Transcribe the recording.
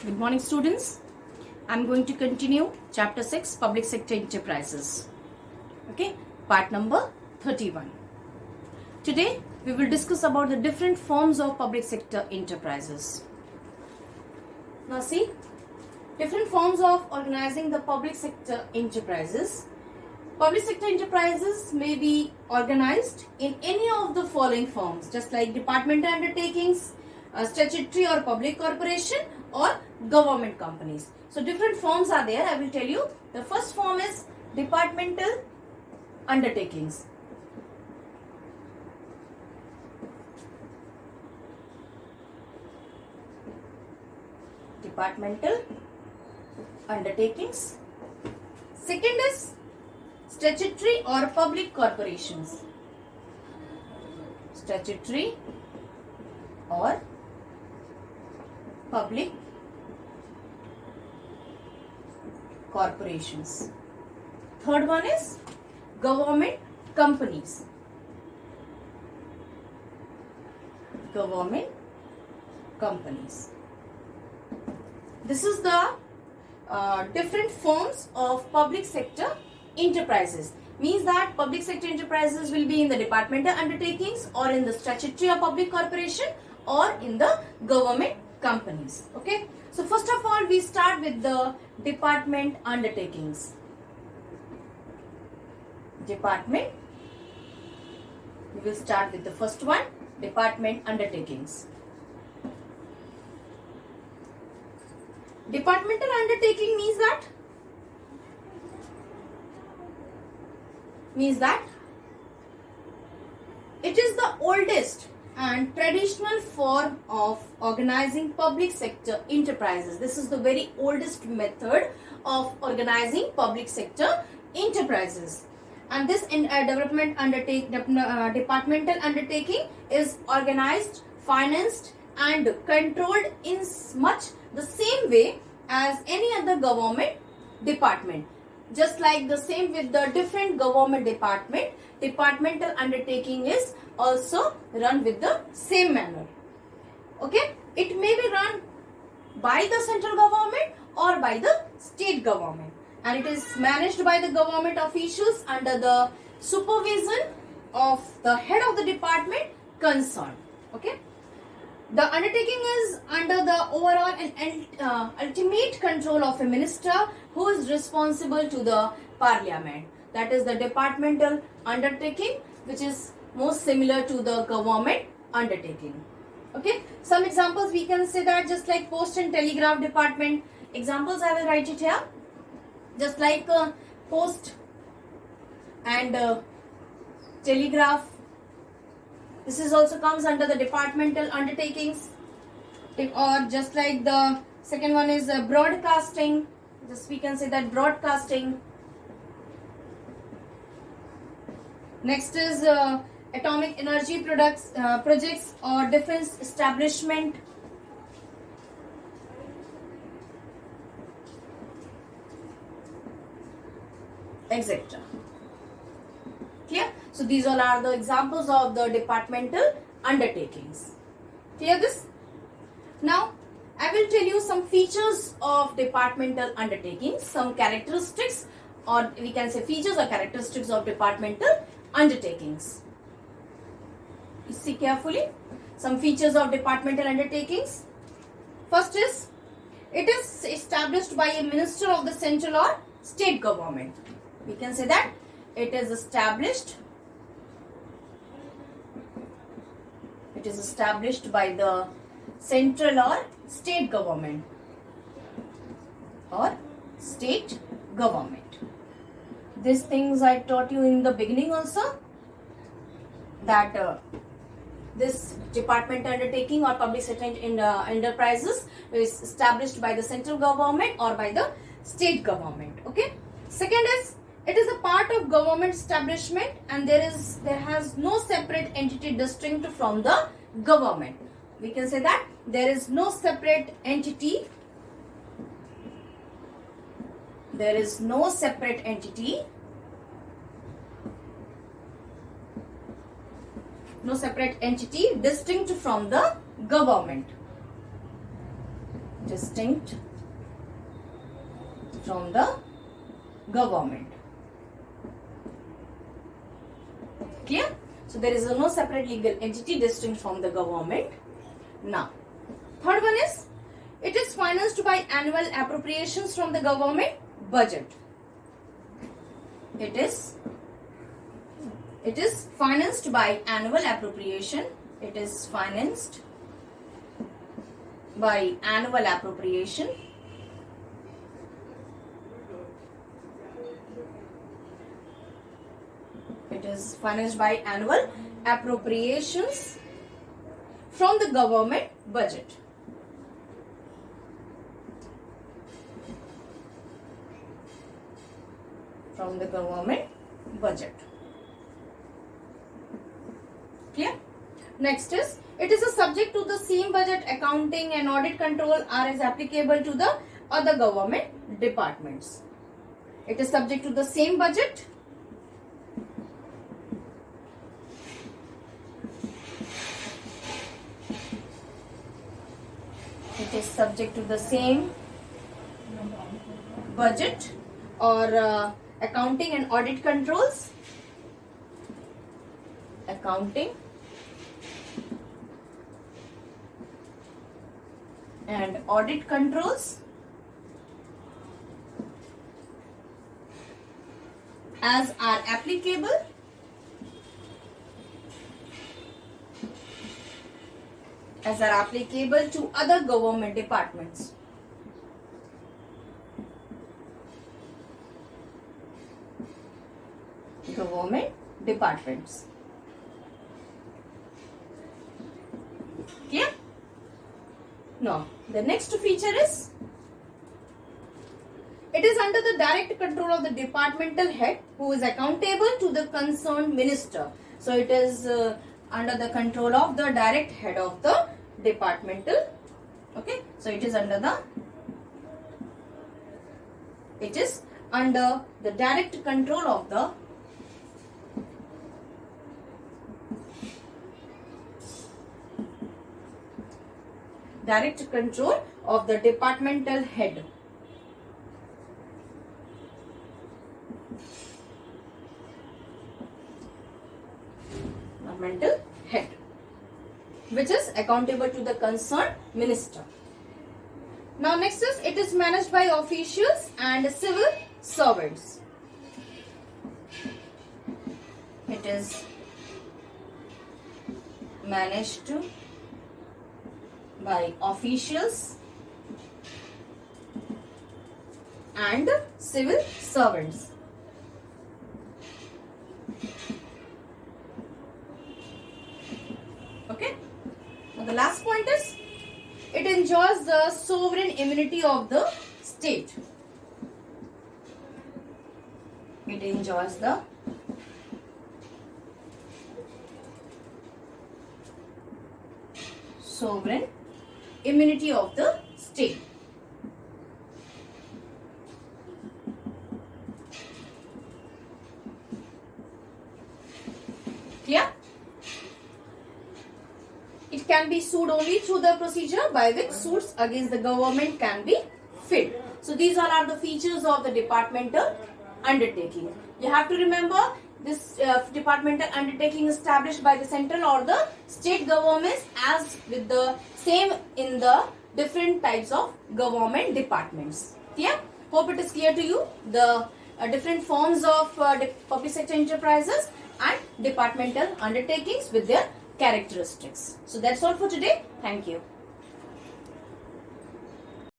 Good morning, students. I'm going to continue chapter 6, public sector enterprises. Okay, part number 31. Today we will discuss about the different forms of public sector enterprises. Now see, different forms of organizing the public sector enterprises. Public sector enterprises may be organized in any of the following forms, just like departmental undertakings, statutory or public corporation, or government companies. So different forms are there. I will tell you. The first form is departmental undertakings. Departmental undertakings. Second is statutory or public corporations. Statutory or public corporations. Third one is government companies. Government companies. This is the different forms of public sector enterprises. Means that public sector enterprises will be in the departmental undertakings, or in the statutory or public corporation, or in the government companies. Okay. So first of all, we start with the department undertakings. Department. We will start with the first one, department undertakings. Departmental undertaking means that it is the oldest and traditional form of organizing public sector enterprises. This is the very oldest method of organizing public sector enterprises. And this departmental undertaking is organized, financed and controlled in much the same way as any other government department. Just like the same with the different government department, departmental undertaking is also run with the same manner. Okay, it may be run by the central government or by the state government, and it is managed by the government officials under the supervision of the head of the department concerned. Okay, the undertaking is under the overall and ultimate control of a minister who is responsible to the parliament. That is the departmental undertaking, which is most similar to the government undertaking. Okay, some examples we can say that, just like post and telegraph department. Examples I will write it here. Just like post and telegraph. This is also comes under the departmental undertakings. Or just like the second one is broadcasting. Just we can say that broadcasting. Next is atomic energy projects or defense establishment. Etc. Clear? So these all are the examples of the departmental undertakings. Clear this? Now I will tell you some features of departmental undertakings, some characteristics, or we can say features or characteristics of departmental undertakings. You see carefully some features of departmental undertakings. First is, it is established by a minister of the central or state government. We can say that it is established by the central or state government These things I taught you in the beginning also, that this department undertaking or public sector enterprises is established by the central government or by the state government. Okay. Second is, it is a part of government establishment and there has no separate entity distinct from the government. We can say that there is no separate entity. There is no separate entity. No separate entity distinct from the government. distinct from the government. Clear? So there is no separate legal entity distinct from the government. Now, third one is, it is financed by annual appropriations from the government budget. It is financed by annual appropriation. It is financed by annual appropriation. It is financed by annual appropriations from the government budget. From the government budget. Clear? Next is, it is a subject to the same budget. Accounting and audit control are as applicable to the other government departments. It is subject to the same budget. It is subject to the same budget or accounting and audit controls. Accounting and audit controls as are applicable to other government departments. Government departments. Clear? Now, the next feature is, it is under the direct control of the departmental head who is accountable to the concerned minister. So, it is under the control of the direct head of the departmental. Okay. So, it is under the direct control of the departmental head. Departmental head, which is accountable to the concerned minister. Now next is, it is managed by officials and civil servants. It is managed by officials and civil servants. Okay. Now the last point is, it enjoys the sovereign immunity of the state. It enjoys the sovereign immunity of the state. Clear? It can be sued only through the procedure by which suits against the government can be filed. So these all are the features of the departmental undertaking. You have to remember, this departmental undertaking established by the central or the state governments, as with the same in the different types of government departments. Clear? Hope it is clear to you, the different forms of public sector enterprises and departmental undertakings with their characteristics. So that's all for today. Thank you.